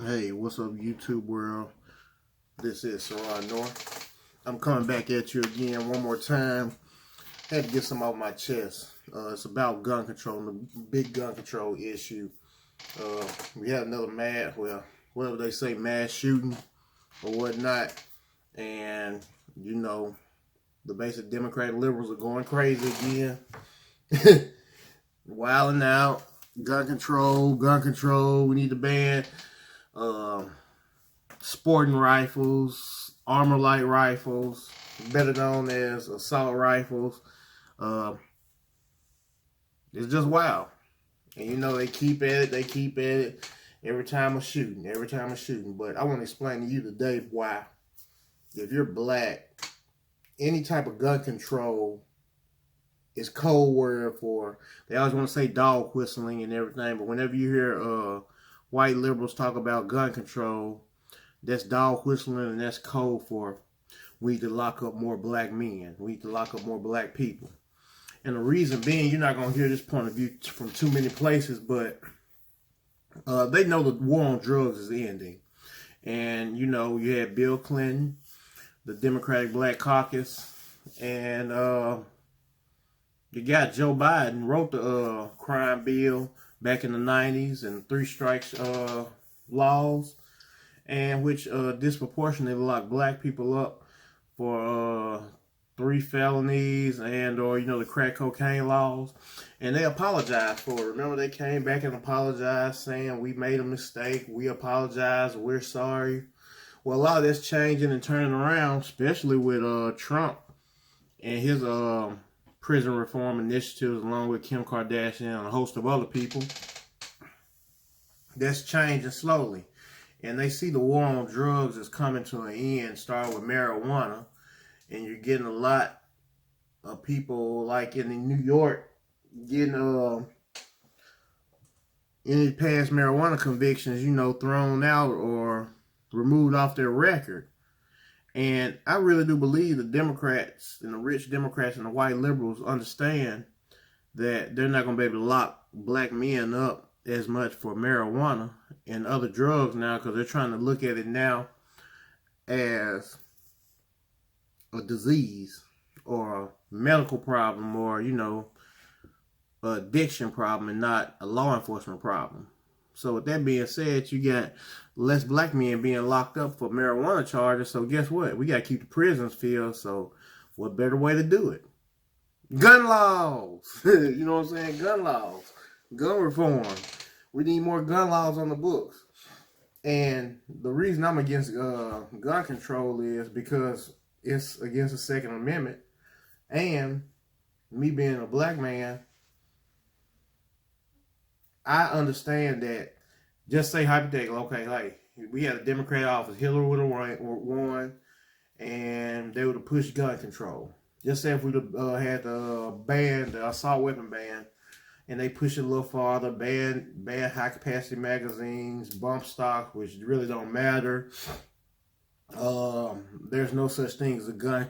Hey, what's up, YouTube world? This is Saran North. I'm coming back at you again one more time. Had to get some off my chest. It's about gun control, the big gun control issue. We had another whatever they say, mass shooting or whatnot. And, the basic Democratic liberals are going crazy again. Wilding out. Gun control. We need to ban sporting rifles, armor light rifles, better known as assault rifles. It's just wild. And they keep at it every time of shooting. But I want to explain to you today why, if you're black, any type of gun control is code word for, they always want to say dog whistling and everything, but whenever you hear white liberals talk about gun control, that's dog whistling, and that's code for we need to lock up more black men. We need to lock up more black people. And the reason being, you're not going to hear this point of view from too many places, but they know the war on drugs is ending. And, you had Bill Clinton, the Democratic Black Caucus, and you got Joe Biden wrote the crime bill back in the 90s and 3 strikes laws, and which disproportionately locked black people up for 3 felonies and the crack cocaine laws. And they apologized for it. Remember, they came back and apologized, saying we made a mistake, we apologize, we're sorry. Well, a lot of that's changing and turning around, especially with Trump and his prison reform initiatives, along with Kim Kardashian and a host of other people. That's changing slowly. And they see the war on drugs is coming to an end, starting with marijuana. And you're getting a lot of people, like in New York, getting any past marijuana convictions, thrown out or removed off their record. And I really do believe the Democrats and the rich Democrats and the white liberals understand that they're not going to be able to lock black men up as much for marijuana and other drugs now, because they're trying to look at it now as a disease or a medical problem or, addiction problem, and not a law enforcement problem. So with that being said, you got less black men being locked up for marijuana charges. So guess what? We got to keep the prisons filled. So what better way to do it? Gun laws. You know what I'm saying? Gun laws. Gun reform. We need more gun laws on the books. And the reason I'm against gun control is because it's against the Second Amendment. And me being a black man, I understand that. Just say hypothetical, okay, like we had a Democrat office, Hillary would have won, and they would have pushed gun control. Just say if we'd have had the assault weapon ban, and they push it a little farther, ban high capacity magazines, bump stock, which really don't matter. There's no such thing as a gun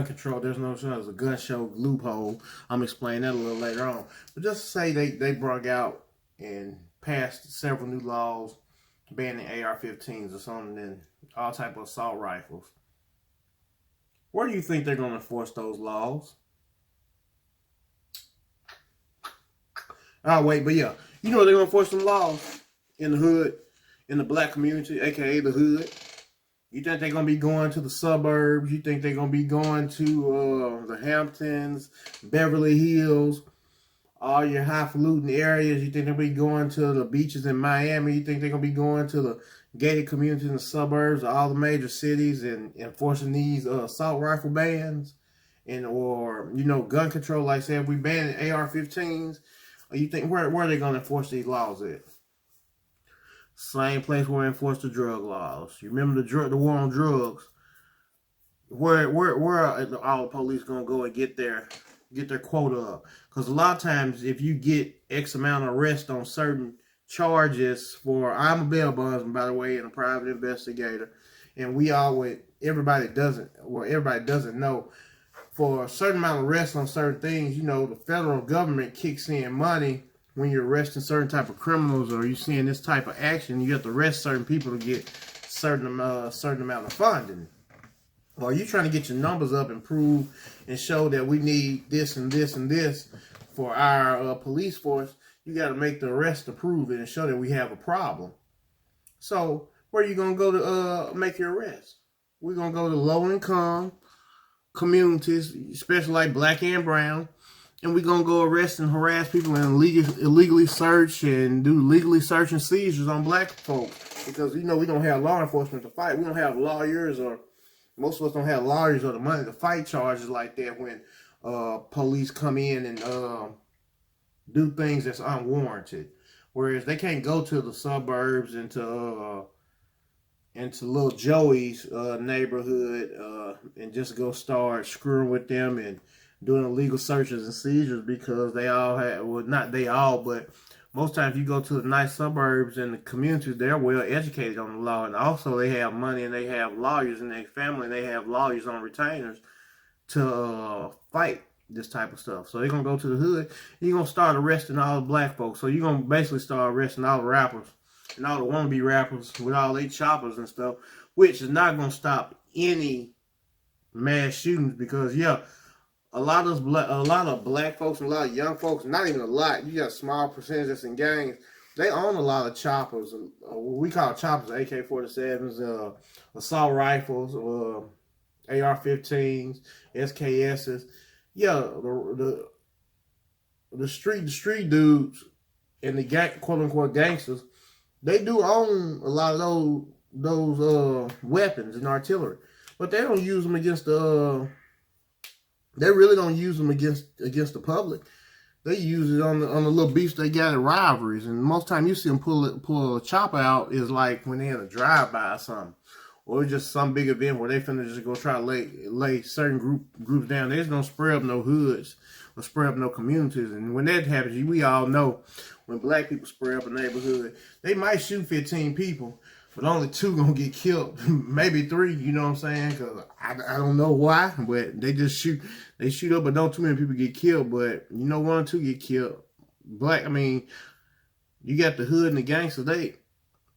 control. There's no such thing as a gun show loophole. I'm explaining that a little later on. But just say they brought out and passed several new laws banning AR-15s or something, and all type of assault rifles. Where do you think they're going to enforce those laws? Oh, wait, but yeah. They're going to enforce some laws in the hood, in the black community, a.k.a. the hood. You think they're going to be going to the suburbs? You think they're going to be going to the Hamptons, Beverly Hills, all your highfalutin areas? You think they'll be going to the beaches in Miami? You think they're going to be going to the gated communities in the suburbs of all the major cities and enforcing these assault rifle bans or gun control? Like say if we ban AR-15s, you think where are they going to enforce these laws at? Same place where we enforce the drug laws. You remember the war on drugs? Where are all the police going to go and get their quota up? Because a lot of times, if you get X amount of arrests on certain charges for, I'm a bail bondsman, by the way, and a private investigator, and everybody doesn't know, for a certain amount of arrests on certain things, the federal government kicks in money when you're arresting certain type of criminals or you're seeing this type of action, you have to arrest certain people to get certain amount of funding. Or you trying to get your numbers up and prove and show that we need this and this and this for our police force, you got to make the arrest to prove it and show that we have a problem. So where are you going to go to make your arrest? We're going to go to low-income communities, especially like black and brown, and we're going to go arrest and harass people and illegally search and do legally search and seizures on black folks. Because, we don't have law enforcement to fight. We don't have lawyers, or most of us don't have lawyers or the money to fight charges like that when police come in and do things that's unwarranted. Whereas they can't go to the suburbs and to little Joey's neighborhood and just go start screwing with them and doing illegal searches and seizures, because they all have, well, not they all, but most times you go to the nice suburbs and the communities, they're well educated on the law, and also they have money and they have lawyers in their family, and they have lawyers on retainers to fight this type of stuff. So they're going to go to the hood, you're going to start arresting all the black folks. So you're going to basically start arresting all the rappers and all the wannabe rappers with all their choppers and stuff, which is not going to stop any mass shootings, because, a lot of black folks and a lot of young folks, not even a lot, you got a small percentage that's in gangs, they own a lot of choppers. We call choppers AK-47s, assault rifles, AR-15s, SKSs. The street dudes and the quote unquote gangsters, they do own a lot of those weapons and artillery, but they don't use them against they really don't use them against the public. They use it on the little beefs they got at rivalries, and most time you see them pull a chopper out is like when they in a drive-by or something, or just some big event where they finna just go try to lay certain groups down. They just don't spray up no hoods or spray up no communities. And when that happens, we all know when black people spray up a neighborhood, they might shoot 15 people, but only 2 gonna get killed, maybe 3. You know what I'm saying? Because I don't know why, but they just shoot. They shoot up, but don't too many people get killed. But 1 or 2 get killed. You got the hood and the gangsters.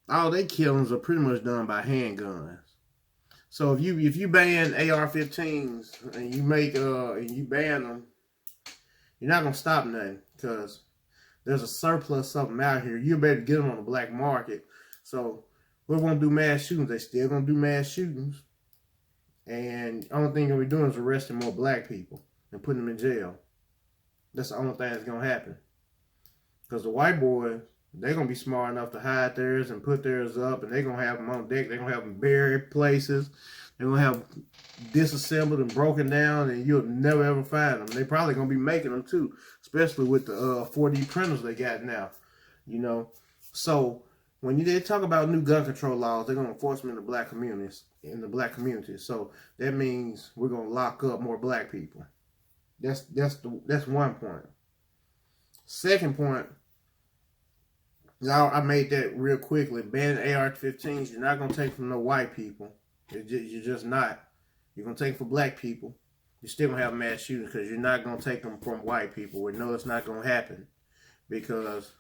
All they killings are pretty much done by handguns. So if you ban AR-15s and you ban them, you're not gonna stop nothing, because there's a surplus of them out here. You better get them on the black market. So we won't do mass shootings. They still gonna do mass shootings, and the only thing they're doing is arresting more black people and putting them in jail. That's the only thing that's gonna happen. Because the white boys, they're gonna be smart enough to hide theirs and put theirs up, and they're gonna have them on deck. They're gonna have them buried places. They're gonna have disassembled and broken down, and you'll never ever find them. They're probably gonna be making them too, especially with the 4D printers they got now. So when they talk about new gun control laws, they're going to enforce them in the black communities. So that means we're going to lock up more black people. That's one point. Second point, I made that real quickly. Banning AR-15s, you're not going to take from no white people. You're just not. You're going to take from black people. You're still going to have mass shootings, because you're not going to take them from white people. We know it's not going to happen, because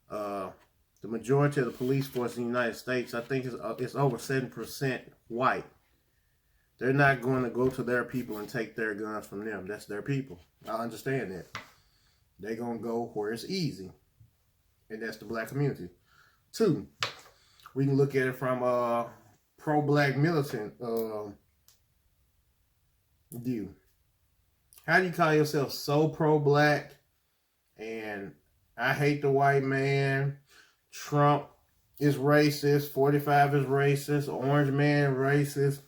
the majority of the police force in the United States, I think it's over 7% white. They're not going to go to their people and take their guns from them. That's their people. I understand that. They're going to go where it's easy, and that's the black community. 2, we can look at it from a pro-black militant view. How do you call yourself so pro-black, and I hate the white man, Trump is racist, 45 is racist, Orange Man racist,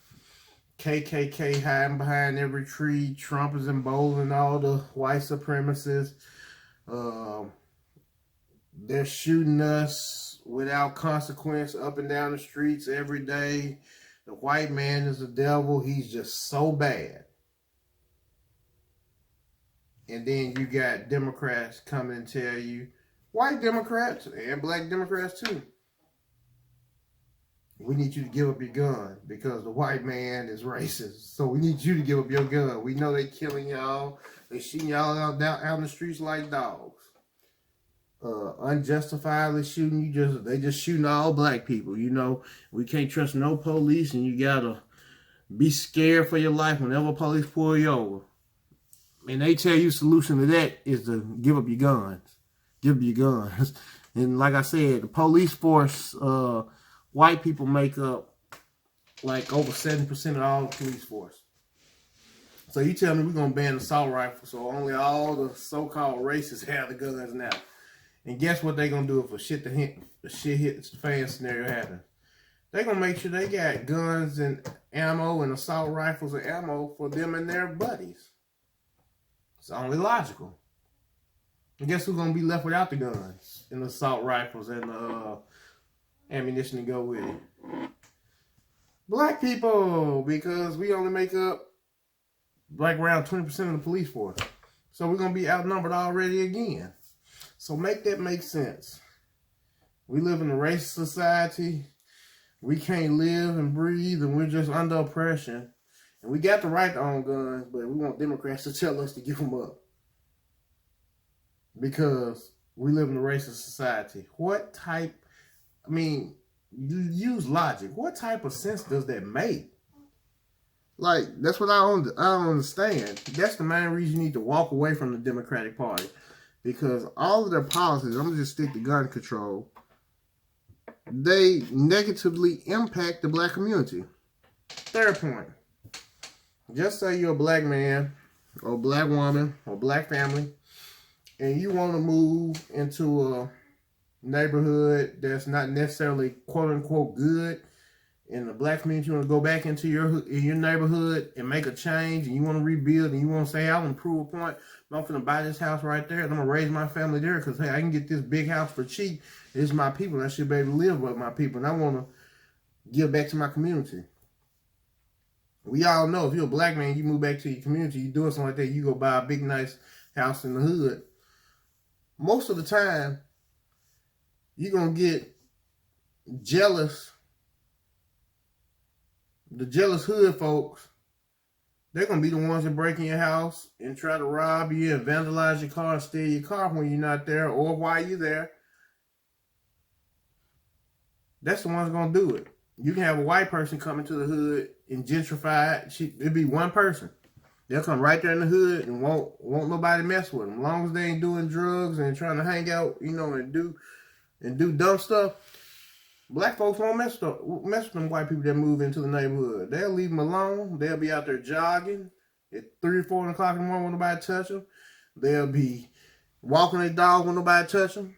KKK hiding behind every tree, Trump is emboldening all the white supremacists, they're shooting us without consequence up and down the streets every day, the white man is the devil, he's just so bad. And then you got Democrats coming and tell you, white Democrats and black Democrats too, we need you to give up your gun because the white man is racist. So we need you to give up your gun. We know they killing y'all. They shooting y'all out in the streets like dogs. unjustifiably shooting. They just shooting all black people. You know, we can't trust no police, and you gotta be scared for your life whenever police pull you over. And they tell you solution to that is to give up your guns. Give up your guns. And like I said, the police force, white people make up like over 70% of all the police force. So you tell me we're going to ban assault rifles, so only all the so-called racists have the guns now. And guess what they're going to do if a shit hits the fan scenario happens? They're going to make sure they got guns and ammo and assault rifles and ammo for them and their buddies. It's only logical. And guess who's going to be left without the guns and the assault rifles and the ammunition to go with it? Black people, because we only make up like around 20% of the police force. So we're going to be outnumbered already again. So make that make sense. We live in a racist society. We can't live and breathe, and we're just under oppression. And we got the right to own guns, but we want Democrats to tell us to give them up. Because we live in a racist society. What type, I mean, you use logic. What type of sense does that make? Like, that's what I don't understand. That's the main reason you need to walk away from the Democratic Party. Because all of their policies, I'm going to just stick to gun control, they negatively impact the black community. Third point. Just say you're a black man, or black woman, or black family, and you want to move into a neighborhood that's not necessarily quote-unquote good, in the black community, you want to go back into your neighborhood and make a change, and you want to rebuild, and you want to say, I want to prove a point, I'm going to buy this house right there, and I'm going to raise my family there, because, hey, I can get this big house for cheap. It's my people, and I should be able to live with my people, and I want to give back to my community. We all know, if you're a black man, you move back to your community, you doing something like that, you go buy a big, nice house in the hood. Most of the time, you're going to get jealous. The jealous hood folks, they're going to be the ones that break in your house and try to rob you and vandalize your car and steal your car when you're not there or while you're there. That's the ones going to do it. You can have a white person come into the hood and gentrify it. It'd be one person. They'll come right there in the hood and won't nobody mess with them. As long as they ain't doing drugs and trying to hang out, you know, and do dumb stuff. Black folks won't mess with them white people that move into the neighborhood. They'll leave them alone. They'll be out there jogging at 3 or 4 o'clock in the morning when nobody touch them. They'll be walking their dog when nobody touch them.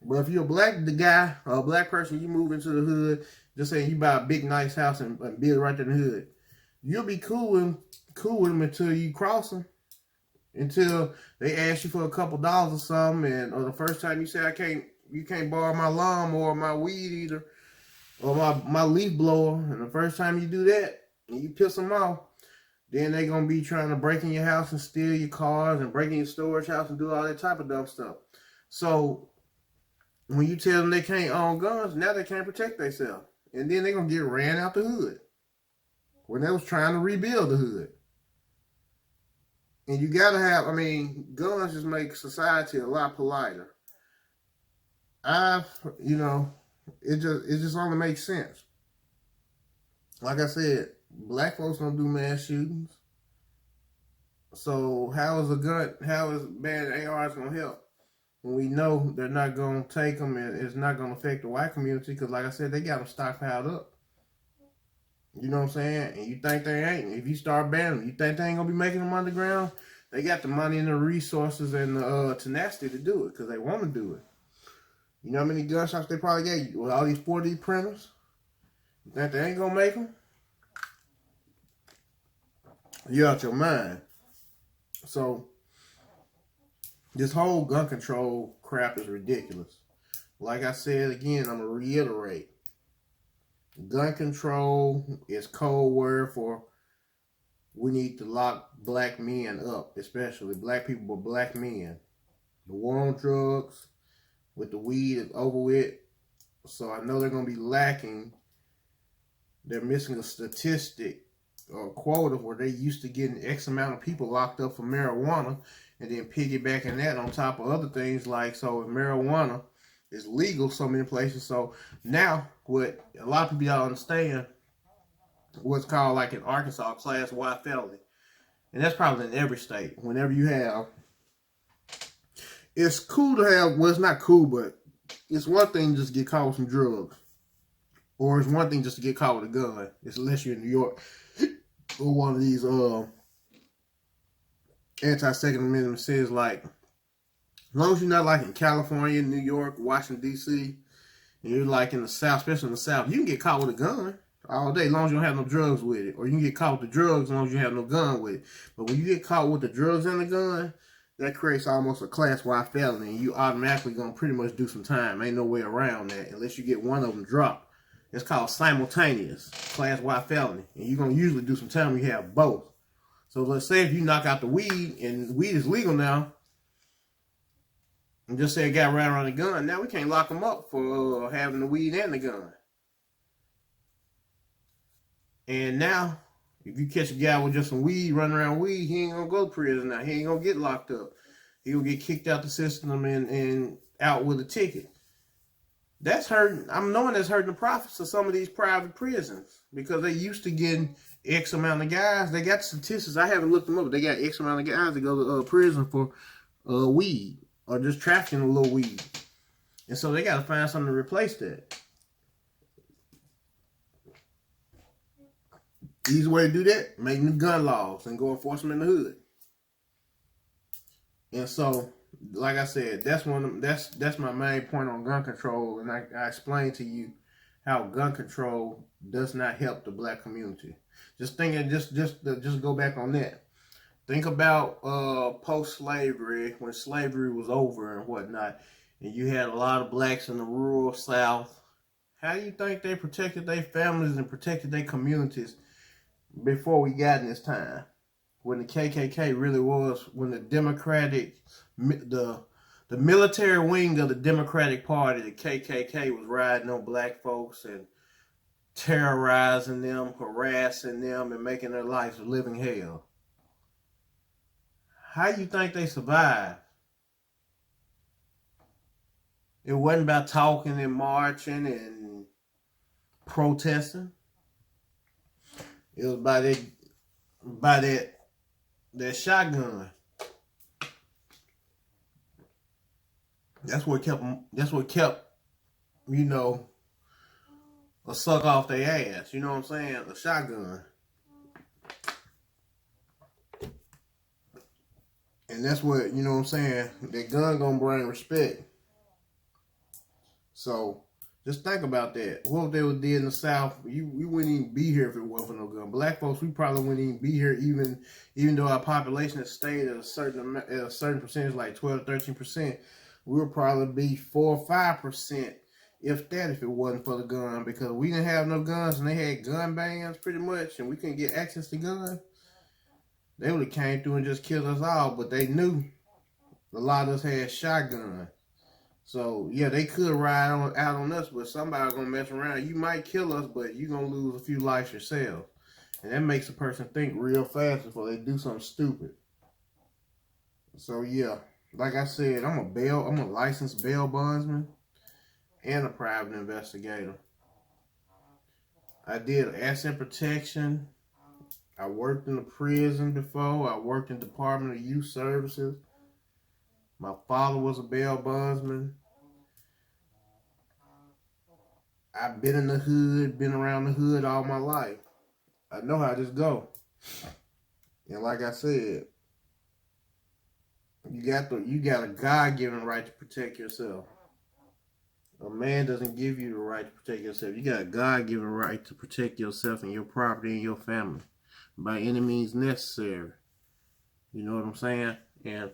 But if you're the guy or a black person, you move into the hood, just say you buy a big nice house and build right there in the hood. You'll be cool with them until you cross them. Until they ask you for a couple dollars or something, or the first time you say you can't borrow my lawnmower or my weed eater or my leaf blower. And the first time you do that and you piss them off, then they're going to be trying to break in your house and steal your cars and break in your storage house and do all that type of dumb stuff. So when you tell them they can't own guns, now they can't protect themselves. And then they're going to get ran out the hood when they was trying to rebuild the hood. And you got to have, guns just make society a lot politer. It just only makes sense. Like I said, black folks don't do mass shootings. So how is bad ARs going to help? When we know they're not going to take them and it's not going to affect the white community because, like I said, they got them stockpiled up. You know what I'm saying? And you think they ain't. If you start banning them, you think they ain't going to be making them underground? They got the money and the resources and the tenacity to do it because they want to do it. You know how many gun shops they probably gave you with all these 4D printers? You think they ain't going to make them? You're out your mind. So, this whole gun control crap is ridiculous. Like I said again, I'm going to reiterate. Gun control is code word for we need to lock black men up, especially black people, but black men. The war on drugs with the weed is over with. So I know they're going to be lacking. They're missing a statistic or quota where they used to getting X amount of people locked up for marijuana. and then piggybacking that on top of other things like, so if marijuana is legal so many places, so now what a lot of people don't understand, what's called like in Arkansas class Y felony, and that's probably in every state. Whenever you have, it's cool to have. Well, it's not cool, but it's one thing just to get caught with some drugs, or it's one thing just to get caught with a gun. It's unless you're in New York or one of these anti-Second Amendment says, like, as long as you're not like in California, New York, Washington D.C., and you're like in the South, especially in the South, you can get caught with a gun all day, as long as you don't have no drugs with it. Or you can get caught with the drugs as long as you have no gun with it. But when you get caught with the drugs and the gun, that creates almost a class Y felony, and you automatically gonna pretty much do some time. Ain't no way around that unless you get one of them dropped. It's called simultaneous class Y felony, and you're gonna usually do some time when you have both. So let's say if you knock out the weed, and weed is legal now, and just say a guy ran around the gun, now we can't lock him up for having the weed and the gun. And now, if you catch a guy with just some weed, running around weed, he ain't gonna go to prison now. He ain't gonna get locked up. He gonna get kicked out the system and out with a ticket. That's hurting. I'm knowing that's hurting the profits of some of these private prisons, because they used to getting X amount of guys. They got statistics. I haven't looked them up, but they got X amount of guys that go to prison for weed or just trafficking a little weed. And so they got to find something to replace that. Easy way to do that, make new gun laws and go enforce them in the hood. And so, like I said, that's my main point on gun control. And I explained to you how gun control does not help the black community. Just thinking, just go back on that. Think about post-slavery, when slavery was over and whatnot, and you had a lot of blacks in the rural South. How do you think they protected their families and protected their communities before we got in this time? When the KKK really was, when the military wing of the Democratic Party, the KKK, was riding on black folks and terrorizing them, harassing them, and making their lives a living hell. How do you think they survived? It wasn't about talking and marching and protesting. It was by that shotgun. That's what kept, you know, a suck off their ass. You know what I'm saying? A shotgun. And that's what, you know what I'm saying, that gun gonna bring respect. So just think about that. What if they would did in the South? We wouldn't even be here if it wasn't for no gun. Black folks, we probably wouldn't even be here, even though our population has stayed at a certain percentage, like 12 to 13%. We would probably be 4 or 5%, if that, if it wasn't for the gun, because we didn't have no guns and they had gun bans pretty much, and we couldn't get access to guns. They would have came through and just killed us all, but they knew a lot of us had shotguns. So, yeah, they could ride out on us, but somebody going to mess around. You might kill us, but you're going to lose a few lives yourself. And that makes a person think real fast before they do something stupid. So, yeah, like I said, I'm a licensed bail bondsman and a private investigator. I did asset protection. I worked in the prison before. I worked in Department of Youth Services. My father was a bail bondsman. I've been in the hood, been around the hood all my life. I know how this go. And like I said, you got a God-given right to protect yourself. A man doesn't give you the right to protect yourself. You got a God-given right to protect yourself and your property and your family by any means necessary. You know what I'm saying? And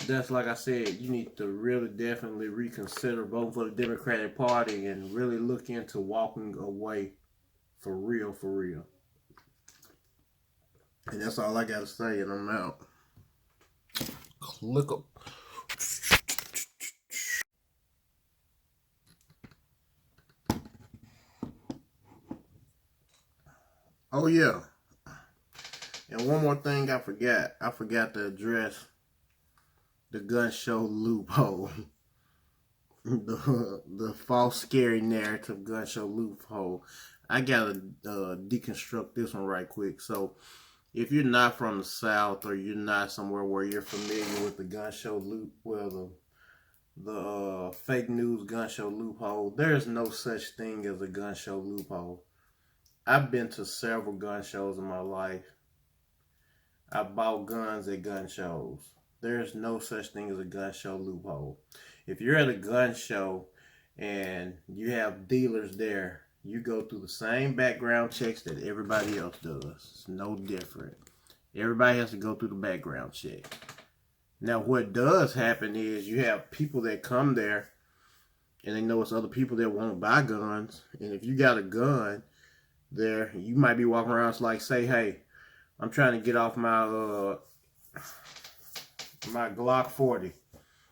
that's, like I said, you need to really definitely reconsider voting for the Democratic Party and really look into walking away for real, for real. And that's all I got to say, and I'm out. Click up. Oh, yeah. And one more thing I forgot. I forgot to address the gun show loophole. the false scary narrative gun show loophole. I gotta deconstruct this one right quick. So if you're not from the South, or you're not somewhere where you're familiar with the gun show loop, well, the fake news gun show loophole, there's no such thing as a gun show loophole. I've been to several gun shows in my life. I bought guns at gun shows. There's no such thing as a gun show loophole. If you're at a gun show and you have dealers there, you go through the same background checks that everybody else does. It's no different. Everybody has to go through the background check. Now, what does happen is you have people that come there and they know it's other people that want to buy guns. And if you got a gun there, you might be walking around, it's like, say, hey, I'm trying to get off my my Glock 40.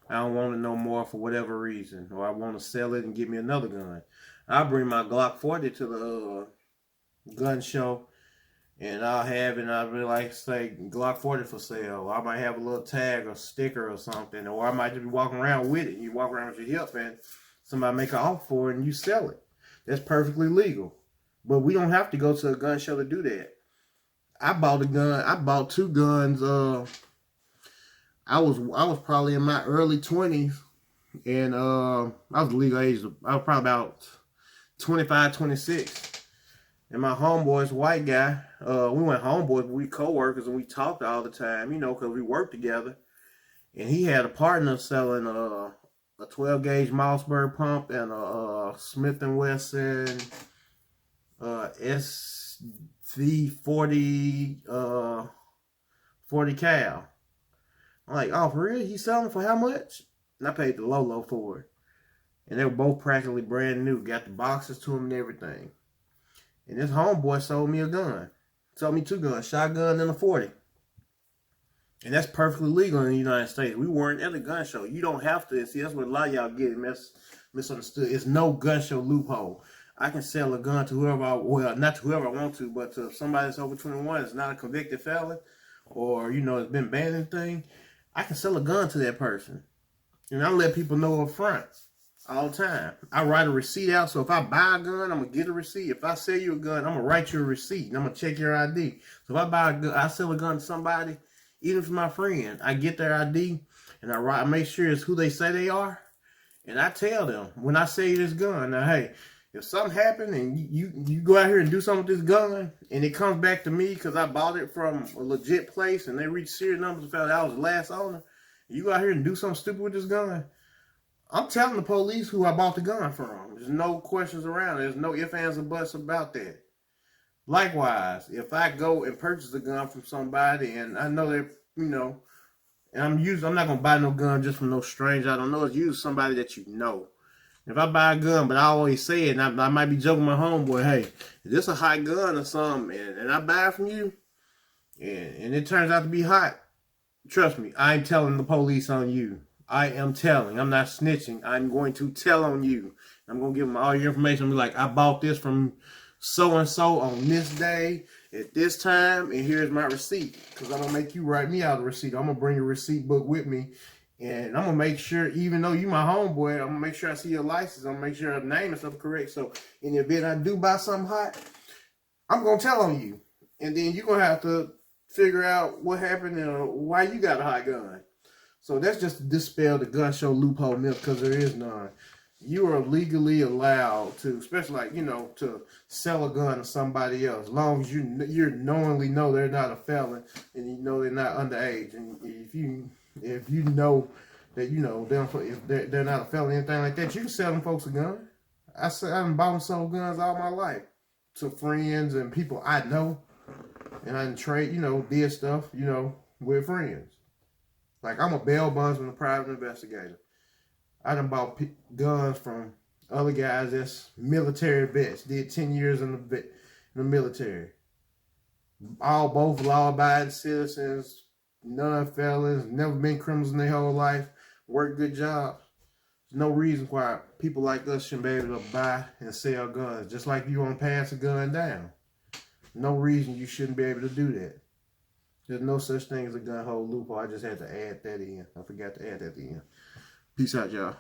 I don't want it no more for whatever reason, or I want to sell it and get me another gun. I'll bring my Glock 40 to the gun show, and I'll have it, and I'll be like, say, Glock 40 for sale. Or I might have a little tag or sticker or something, or I might just be walking around with it. You walk around with your hip, and somebody make an offer for it, and you sell it. That's perfectly legal. But we don't have to go to a gun show to do that. I bought a gun. I bought two guns. I was probably in my early 20s, and I was legal age. I was probably about 25, 26. And my homeboy's white guy. We went homeboys, but we co-workers, and we talked all the time, you know, because we worked together. And he had a partner selling a 12 gauge Mossberg pump and a Smith & Wesson SV40 40 cal. I'm like, oh, for real? He's selling for how much? And I paid the low for it. And they were both practically brand new. Got the boxes to them and everything. And this homeboy sold me a gun. Sold me two guns, shotgun and a 40. And that's perfectly legal in the United States. We weren't at a gun show. You don't have to. See, that's what a lot of y'all get misunderstood. It's no gun show loophole. I can sell a gun to whoever not to whoever I want to, but to somebody that's over 21, that's not a convicted felon, or, you know, it's been banned and thing. I can sell a gun to that person. And I let people know up front all the time. I write a receipt out, so if I buy a gun, I'm going to get a receipt. If I sell you a gun, I'm going to write you a receipt, and I'm going to check your ID. So if I buy a gun, I sell a gun to somebody, even if it's my friend, I get their ID, and I make sure it's who they say they are, and I tell them, when I sell you this gun, now, hey, if something happened and you go out here and do something with this gun, and it comes back to me because I bought it from a legit place, and they reach serial numbers and found out I was the last owner, you go out here and do something stupid with this gun, I'm telling the police who I bought the gun from. There's no questions around. There's no ifs, ands, or buts about that. Likewise, if I go and purchase a gun from somebody and I know that, you know, and I'm not going to buy no gun just from no stranger I don't know. It's usually somebody that you know. If I buy a gun, but I always say it, and I might be joking with my homeboy, hey, is this a hot gun or something, and I buy it from you, and it turns out to be hot, trust me, I ain't telling the police on you. I am telling. I'm not snitching. I'm going to tell on you. I'm going to give them all your information. Be like, I bought this from so-and-so on this day at this time, and here's my receipt. Because I'm going to make you write me out a receipt. I'm going to bring your receipt book with me, and I'm going to make sure, even though you my homeboy, I'm going to make sure I see your license. I'm going to make sure your name and stuff correct. So in the event I do buy something hot, I'm going to tell on you. And then you're going to have to figure out what happened and why you got a hot gun. So that's just to dispel the gun show loophole myth, because there is none. You are legally allowed to, especially like, you know, to sell a gun to somebody else, as long as you knowingly know they're not a felon and you know they're not underage. And if you know that, you know, if they're not a felon, anything like that, you can sell them folks a gun. I've bought and sold guns all my life to friends and people I know, and I done trade, you know, did stuff, you know, with friends. Like, I'm a bail bondsman, a private investigator. I done bought guns from other guys that's military vets, did 10 years in the military. Both law-abiding citizens, non-felons, never been criminals in their whole life, work good jobs. There's no reason why people like us shouldn't be able to buy and sell guns. Just like you want to pass a gun down. No reason you shouldn't be able to do that. There's no such thing as a gun hole loophole. I just had to add that in. I forgot to add that in. Peace out, y'all.